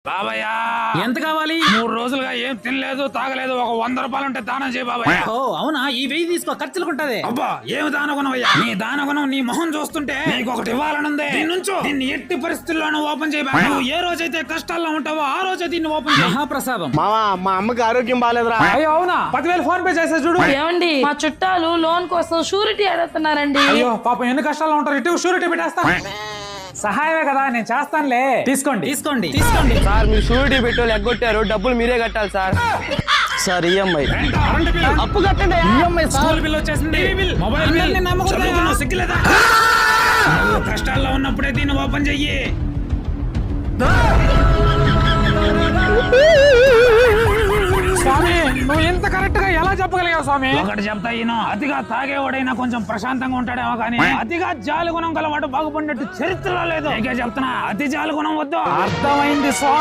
బాబయ్య ఎంత కావాలి? 3 రోజులుగా ఏం తినలేదు తాగలేదు. ఒక 100 రూపాయలు ఉంటే దానం చేయి బాబయ్య. ఓ అవునా, ఈ 1000 తీసుకో, ఖర్చులుకుంటది. అబ్బా ఏమి దానగుణమయ్యా, నీ దానగుణం నీ మొహం చూస్తుంటే నీకు ఒకటి ఇవ్వాలనుంది. దీని నుంచో దీన్ని ఎట్టి పరిస్థితుల్లోనూ ఓపెన్ చేయి బాబయ్య. నువ్వు ఏ రోజైతే కష్టాల్లో ఉంటావో ఆ రోజే దీన్ని ఓపెన్ చేయి. మహాప్రసాదం. మావా మా అమ్మకి ఆరోగ్యం బాగాలేదురా. అయ్యో అవునా, 10,000 ఫోన్ పే చేసా చూడు. ఏమండి, మా చుట్టాలు లోన్ కోసం షూరిటీ అడుగుతున్నారండి. అయ్యో పాపం ఎన్ని కష్టాల్లో ఉంటారు, ఇటు షూరిటీ పెట్టేస్తా. సహాయమే కదా నేను చేస్తానులే, తీసుకోండి తీసుకోండి తీసుకోండి. సార్ మీరు షూరిటీ పెట్టి ఎగ్గొట్టారు, డబ్బులు మీరే కట్టాలి సార్. సార్ ఈఎంఐ అప్పు కట్టండి. ఈఎంఐ స్కూల్ బిల్ వచ్చేసింది, టీవీ బిల్, మొబైల్ బిల్. చదువుకున్నావు, సిగ్గులేదా? నువ్వు కష్టాల్లో ఉన్నప్పుడే దీన్ని ఓపెన్ చెయ్యి. స్వామి నువ్వు ఇంత కరెక్ట్ గా ఎలా చెప్పగలిగావు స్వామి? ఒకటి చెప్తా ఈయన, అతిగా తాగేవాడైనా కొంచెం ప్రశాంతంగా ఉంటాడేమో కానీ అతిగా జాలి గుణం గలవాడు బాగుపడినట్టు చరిత్రలో లేదు. ఇక చెప్తున్నా, అతి జాలి గుణం వద్దు. అర్థమైంది స్వామి.